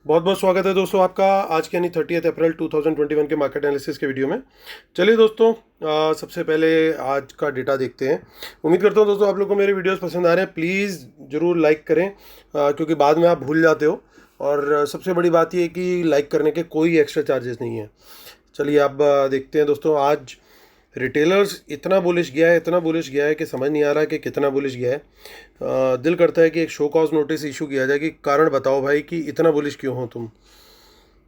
बहुत बहुत स्वागत है दोस्तों आपका आज के यानी 30 अप्रैल 2021 के मार्केट एनालिसिस के वीडियो में। चलिए दोस्तों, सबसे पहले आज का डेटा देखते हैं। उम्मीद करता हूँ दोस्तों आप लोगों को मेरे वीडियोस पसंद आ रहे हैं। प्लीज़ ज़रूर लाइक करें, क्योंकि बाद में आप भूल जाते हो। और सबसे बड़ी बात ये है कि लाइक करने के कोई एक्स्ट्रा चार्जेस नहीं है। चलिए अब देखते हैं दोस्तों। आज रिटेलर्स इतना बुलिश गया है, इतना बुलिश गया है कि समझ नहीं आ रहा कि कितना बुलिश गया है। दिल करता है कि एक शो कॉज नोटिस इशू किया जाए कि कारण बताओ भाई कि इतना बुलिश क्यों हो तुम।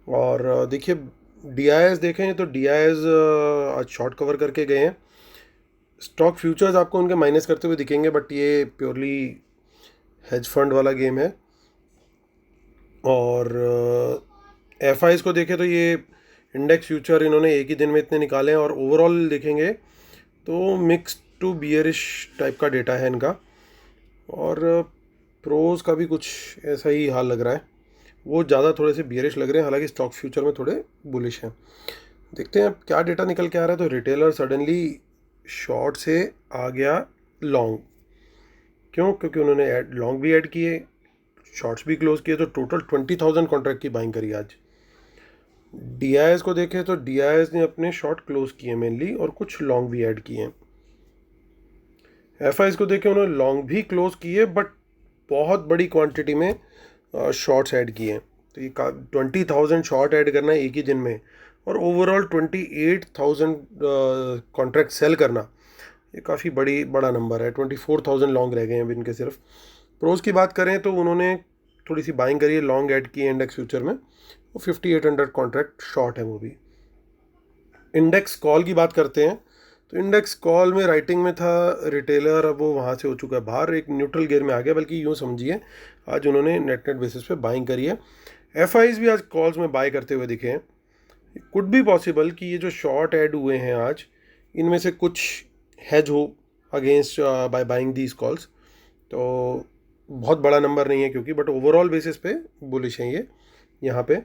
और देखिए, डीआईएस देखें तो डीआईएस आज शॉर्ट कवर करके गए हैं। स्टॉक फ्यूचर्स आपको उनके माइनस करते हुए दिखेंगे, बट ये प्योरली हेज फंड वाला गेम है। और एफ आईज को देखें तो ये इंडेक्स फ्यूचर इन्होंने एक ही दिन में इतने निकाले हैं। और ओवरऑल देखेंगे तो मिक्स टू बियरिश टाइप का डेटा है इनका। और प्रोज का भी कुछ ऐसा ही हाल लग रहा है, वो ज़्यादा थोड़े से बियरिश लग रहे हैं, हालांकि स्टॉक फ्यूचर में थोड़े बुलिश हैं। देखते हैं अब क्या डेटा निकल के आ रहा है। तो रिटेलर सडनली शॉर्ट से आ गया लॉन्ग। क्यों? क्योंकि उन्होंने लॉन्ग भी ऐड किए, शॉर्ट्स भी क्लोज किए, तो टोटल 20,000 कॉन्ट्रैक्ट की बाइंग करी आज। डीआईएस को देखें तो डीआईएस ने अपने शॉर्ट क्लोज किए मेनली, और कुछ लॉन्ग भी ऐड किए हैं। एफ को देखें, उन्होंने लॉन्ग भी क्लोज किए, बट बहुत बड़ी क्वांटिटी में शॉर्ट्स ऐड किए हैं। तो ये 20,000 शॉर्ट ऐड करना है एक ही दिन में, और ओवरऑल 28,000 कॉन्ट्रैक्ट सेल करना, ये काफ़ी बड़ा नंबर है। 24,000 लॉन्ग रह गए हैं अब इनके सिर्फ। प्रोज की बात करें तो उन्होंने थोड़ी सी बाइंग करी है, लॉन्ग ऐड की है इंडेक्स फ्यूचर में, वो 5800 कॉन्ट्रैक्ट शॉर्ट है वो भी। इंडेक्स कॉल की बात करते हैं तो इंडेक्स कॉल में राइटिंग में था रिटेलर, अब वो वहाँ से हो चुका है बाहर, एक न्यूट्रल गियर में आ गया। बल्कि यूँ समझिए आज उन्होंने नेट बेसिस पे बाइंग करी है। एफ भी आज कॉल्स में बाय करते हुए दिखे हैं। कुड बी पॉसिबल कि ये जो शॉर्ट ऐड हुए हैं आज, इनमें से कुछ हैज हो against by buying these calls. तो बहुत बड़ा नंबर नहीं है क्योंकि, बट ओवरऑल बेसिस पे बुलिश हैं ये। यहाँ पे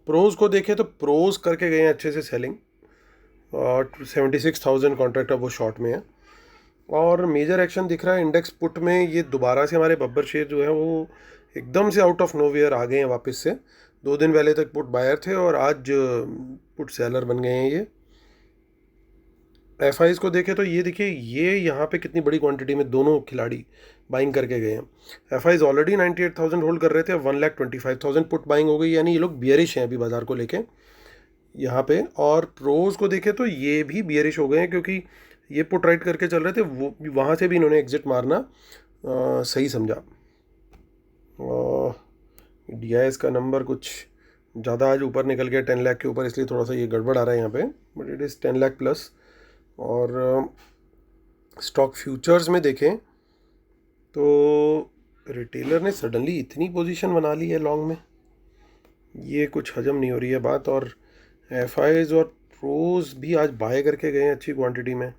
प्रोज को देखें तो प्रोज करके गए हैं अच्छे से सेलिंग, और 76,000 कॉन्ट्रैक्ट अब वो शॉर्ट में है। और मेजर एक्शन दिख रहा है इंडेक्स पुट में। ये दोबारा से हमारे बब्बर शेयर जो है वो एकदम से आउट ऑफ नोवेयर आ गए हैं वापस से। 2 दिन पहले तक पुट बायर थे और आज पुट सेलर बन गए हैं ये। एफ को देखें तो ये देखिए, ये यहाँ पे कितनी बड़ी क्वांटिटी में दोनों खिलाड़ी बाइंग करके गए हैं। एफ ऑलरेडी 98,000 होल्ड कर रहे थे, 1,25,000 पुट बाइंग हो गई, यानी ये लोग बियरिश हैं अभी बाजार को लेके यहाँ पे। और प्रोज को देखें तो ये भी बियरिश हो गए हैं, क्योंकि ये पुट राइट करके चल रहे थे, वो वहाँ से भी इन्होंने एग्जिट मारना सही समझा। डीआईएस का नंबर कुछ ज़्यादा आज ऊपर निकल गया, 10 लाख के ऊपर, इसलिए थोड़ा सा ये गड़बड़ आ रहा है यहाँ पे, but it is 10 lakh plus. और स्टॉक फ्यूचर्स में देखें तो रिटेलर ने सडनली इतनी पोजीशन बना ली है लॉन्ग में, ये कुछ हजम नहीं हो रही है बात। और एफ और प्रोज भी आज बाय करके गए हैं अच्छी क्वांटिटी में।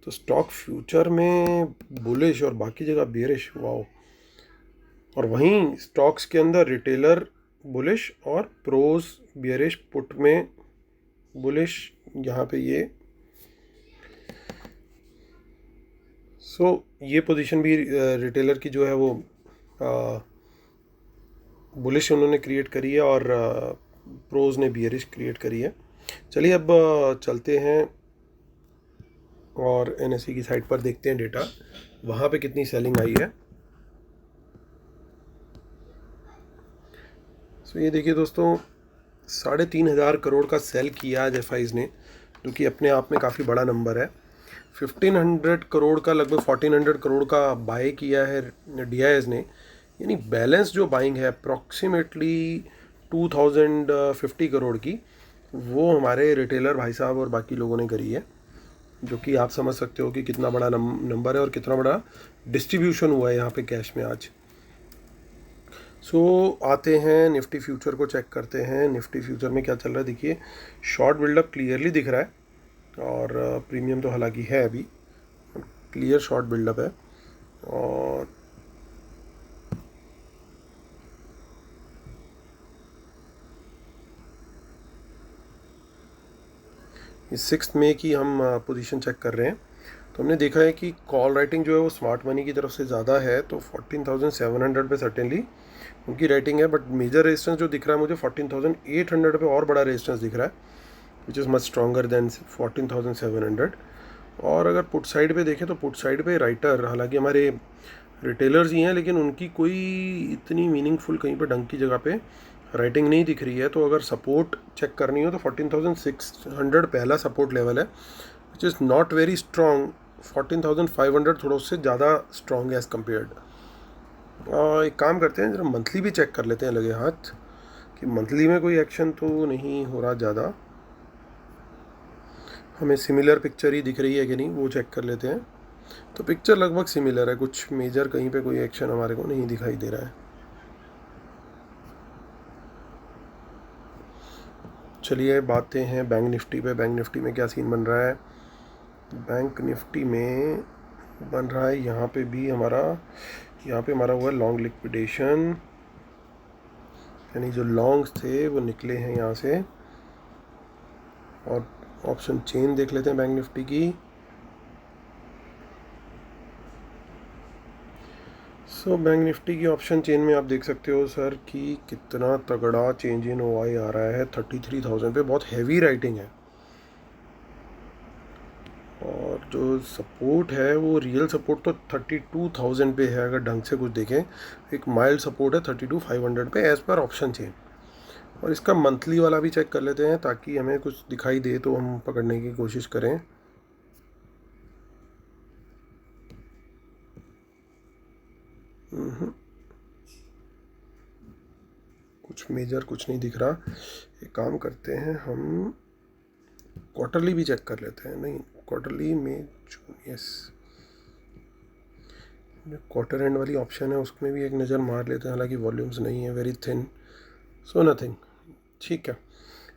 तो स्टॉक फ्यूचर में बुलिश और बाकी जगह बेरिश, वाओ। और वहीं स्टॉक्स के अंदर रिटेलर बुलिश और प्रोज बेरिश, पुट में बुलिश यहाँ पे ये। ये पोजीशन भी रिटेलर की जो है वो बुलिश उन्होंने क्रिएट करी है, और प्रोज ने बियरिश क्रिएट करी है। चलिए अब चलते हैं और एनएसई की साइट पर देखते हैं डेटा, वहाँ पे कितनी सेलिंग आई है। ये देखिए दोस्तों, 3,500 करोड़ का सेल किया आज एफ ने, जो कि अपने आप में काफ़ी बड़ा नंबर है। 1,500 करोड़ का, लगभग 1,400 करोड़ का बाय किया है डीआईएस ने, यानी बैलेंस जो बाइंग है अप्रॉक्सीमेटली 2,050 करोड़ की, वो हमारे रिटेलर भाई साहब और बाकी लोगों ने करी है, जो कि आप समझ सकते हो कि कितना बड़ा नंबर है और कितना बड़ा डिस्ट्रीब्यूशन हुआ है यहाँ पे कैश में आज। आते हैं निफ्टी फ्यूचर को चेक करते हैं। निफ्टी फ्यूचर में क्या चल रहा है देखिए, शॉर्ट बिल्डअप क्लियरली दिख रहा है, और प्रीमियम तो हालांकि है अभी, क्लियर शॉर्ट बिल्डअप है। और इस 6 मई की हम पोजीशन चेक कर रहे हैं, तो हमने देखा है कि कॉल राइटिंग जो है वो स्मार्ट मनी की तरफ से ज़्यादा है, तो 14,700 पे सर्टेनली उनकी रेटिंग है, बट मेजर रेजिस्टेंस जो दिख रहा है मुझे 14,800 पे और बड़ा रेजिस्टेंस दिख रहा है, which is much stronger than 14,700। और अगर पुट साइड पे देखें तो पुट साइड पे राइटर, हालांकि हमारे रिटेलर्स ही हैं, लेकिन उनकी कोई इतनी मीनिंगफुल कहीं पे ढंग की जगह पे राइटिंग नहीं दिख रही है। तो अगर सपोर्ट चेक करनी हो तो 14,600 पहला सपोर्ट लेवल है, which is not very strong. 14,500 थोड़ा उससे ज़्यादा स्ट्रॉन्ग है एज़ कम्पेयर्ड। एक काम करते हैं, जरा मंथली भी चेक कर लेते हैं लगे हाथ, कि मंथली में कोई एक्शन तो नहीं हो रहा ज़्यादा, हमें सिमिलर पिक्चर ही दिख रही है कि नहीं वो चेक कर लेते हैं। तो पिक्चर लगभग सिमिलर है, कुछ मेजर कहीं पे कोई एक्शन हमारे को नहीं दिखाई दे रहा है। चलिए बातें हैं बैंक निफ्टी पे। बैंक निफ्टी में क्या सीन बन रहा है? बैंक निफ्टी में बन रहा है यहाँ पे भी हमारा, यहाँ पे हमारा हुआ लॉन्ग लिक्विडेशन, यानी जो लॉन्ग्स थे वो निकले हैं यहाँ से। और ऑप्शन चेन देख लेते हैं बैंक निफ्टी की। सो बैंक निफ्टी की ऑप्शन चेन में आप देख सकते हो सर कि कितना तगड़ा चेंज इन ओआई आ रहा है। 33,000 पे बहुत हैवी राइटिंग है, और जो सपोर्ट है वो रियल सपोर्ट तो 32,000 पे है अगर ढंग से कुछ देखें। एक माइल्ड सपोर्ट है 32,500 पे एज़ पर ऑप्शन चेन। और इसका मंथली वाला भी चेक कर लेते हैं ताकि हमें कुछ दिखाई दे तो हम पकड़ने की कोशिश करें। कुछ मेजर कुछ नहीं दिख रहा। एक काम करते हैं, हम क्वार्टरली भी चेक कर लेते हैं। नहीं, क्वार्टरली में यस, क्वार्टर एंड वाली ऑप्शन है उसमें भी एक नज़र मार लेते हैं, हालांकि वॉल्यूम्स नहीं है, वेरी थिन, सो नथिंग। ठीक है,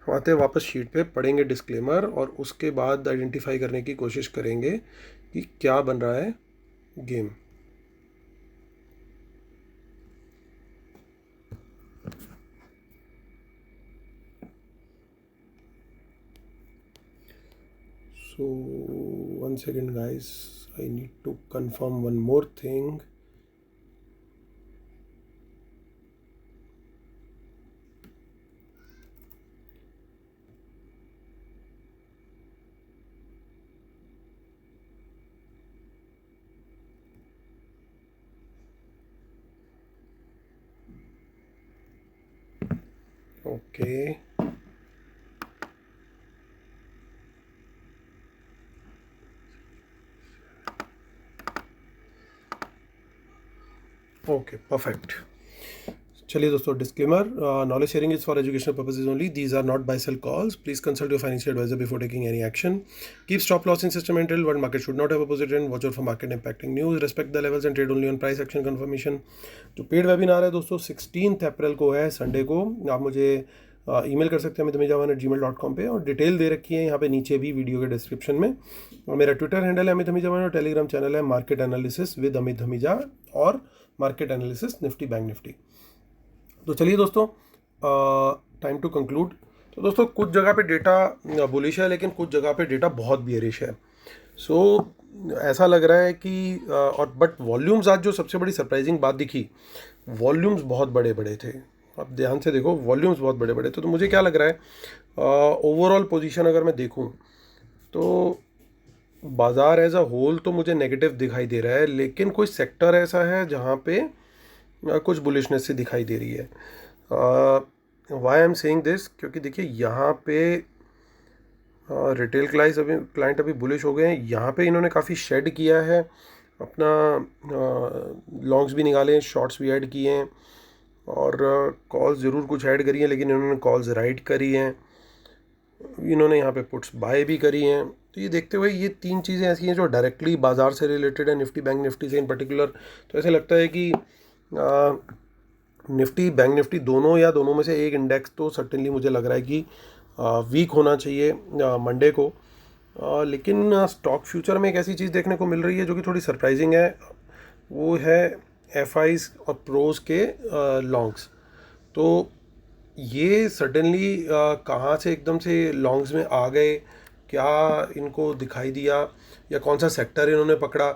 हम आते हैं वापस शीट पे, पढ़ेंगे डिस्क्लेमर और उसके बाद आइडेंटिफाई करने की कोशिश करेंगे कि क्या बन रहा है game. So one second guys, I need to confirm one more thing. Okay. Okay perfect. चलिए दोस्तों, disclaimer, knowledge sharing is for educational purposes only, these are not buy sell calls, please consult your financial advisor before taking any action, keep stop loss in सिस्टमेंटल, world market should not have a position, watch out for market impacting news, respect the levels and trade only on price action confirmation. जो paid webinar है दोस्तों 16 अप्रैल को है, Sunday को। आप मुझे email कर सकते हैं amithamijjawan@gmail.com पे, और डिटेल दे रखी है यहाँ पे नीचे भी वीडियो के डिस्क्रिप्शन में। और मेरा ट्विटर हैंडल है अमित धमीजावन, और टेलीग्राम चैनल है market analysis with Amit Dhamija, और market analysis Nifty bank Nifty. तो चलिए दोस्तों, टाइम टू कंक्लूड। तो दोस्तों कुछ जगह पे डेटा बुलिश है, लेकिन कुछ जगह पे डेटा बहुत बियरिश है। सो ऐसा लग रहा है कि और बट वॉल्यूम्स, आज जो सबसे बड़ी सरप्राइजिंग बात दिखी, वॉल्यूम्स बहुत बड़े बड़े थे। आप ध्यान से देखो, वॉल्यूम्स बहुत बड़े बड़े थे। तो मुझे क्या लग रहा है, ओवरऑल पोजीशन अगर मैं देखूं तो बाज़ार एज अ होल तो मुझे नेगेटिव दिखाई दे रहा है, लेकिन कोई सेक्टर ऐसा है जहाँ पे कुछ बुलिशनेस से दिखाई दे रही है। Why I am saying this, क्योंकि देखिए यहाँ पे रिटेल क्लाइंट अभी बुलिश हो गए हैं। यहाँ पे इन्होंने काफ़ी शेड किया है, अपना लॉन्ग्स भी निकाले हैं, शॉर्ट्स भी ऐड किए हैं, और कॉल्स ज़रूर कुछ ऐड करी हैं, लेकिन इन्होंने कॉल्स राइट करी हैं, इन्होंने यहाँ पे पुट्स बाय भी करी हैं। तो ये देखते हुए ये तीन चीज़ें ऐसी हैं जो डायरेक्टली बाज़ार से रिलेटेड है, निफ्टी बैंक निफ्टी से इन पर्टिकुलर। तो ऐसे लगता है कि निफ्टी बैंक निफ्टी दोनों या दोनों में से एक इंडेक्स तो सर्टेनली मुझे लग रहा है कि वीक होना चाहिए मंडे को। लेकिन स्टॉक फ्यूचर में एक ऐसी चीज़ देखने को मिल रही है जो कि थोड़ी सरप्राइजिंग है, वो है एफआईज और प्रोज के लॉन्ग्स। तो ये सडनली कहाँ से एकदम से लॉन्ग्स में आ गए, क्या इनको दिखाई दिया, या कौन सा सेक्टर इन्होंने पकड़ा?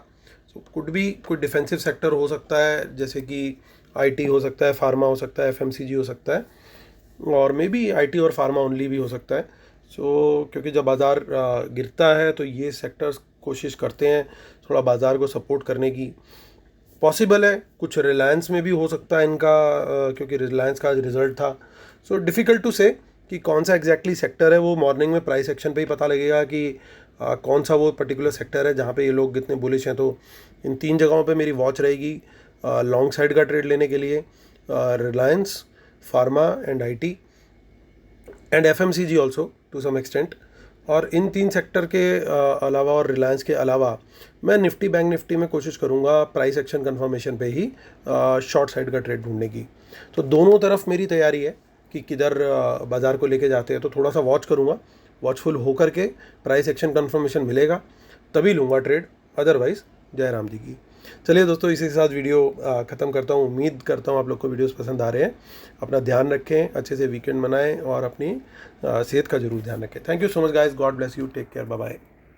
तो कुड भी कोई डिफेंसिव सेक्टर हो सकता है, जैसे कि आईटी हो सकता है, फार्मा हो सकता है, एफएमसीजी हो सकता है, और मे बी आईटी और फार्मा ओनली भी हो सकता है। क्योंकि जब बाज़ार गिरता है तो ये सेक्टर्स कोशिश करते हैं थोड़ा बाज़ार को सपोर्ट करने की। पॉसिबल है कुछ रिलायंस में भी हो सकता है इनका, क्योंकि रिलायंस का आज रिजल्ट था। डिफ़िकल्ट टू से कि कौन सा एग्जैक्टली सेक्टर है, वो मॉर्निंग में प्राइस एक्शन पे ही पता लगेगा कि कौन सा वो पर्टिकुलर सेक्टर है जहाँ पे ये लोग कितने बुलिश हैं। तो इन 3 जगहों पे मेरी वॉच रहेगी लॉन्ग साइड का ट्रेड लेने के लिए, Reliance, pharma and IT and FMCG also to some extent. और इन 3 सेक्टर के अलावा और रिलायंस के अलावा मैं निफ्टी बैंक निफ्टी में कोशिश करूँगा प्राइस एक्शन कंफर्मेशन पे ही शॉर्ट साइड का ट्रेड ढूंढने की। तो दोनों तरफ मेरी तैयारी है कि किधर बाज़ार को लेके जाते हैं। तो थोड़ा सा वॉच करूँगा, वॉचफुल होकर के प्राइस एक्शन कंफर्मेशन मिलेगा तभी लूँगा ट्रेड, अदरवाइज़ जय राम जी की। चलिए दोस्तों, इसी के साथ वीडियो ख़त्म करता हूँ। उम्मीद करता हूँ आप लोग को वीडियोस पसंद आ रहे हैं। अपना ध्यान रखें, अच्छे से वीकेंड मनाएं और अपनी सेहत का जरूर ध्यान रखें। Thank you so much guys, God bless you, take care, bye bye.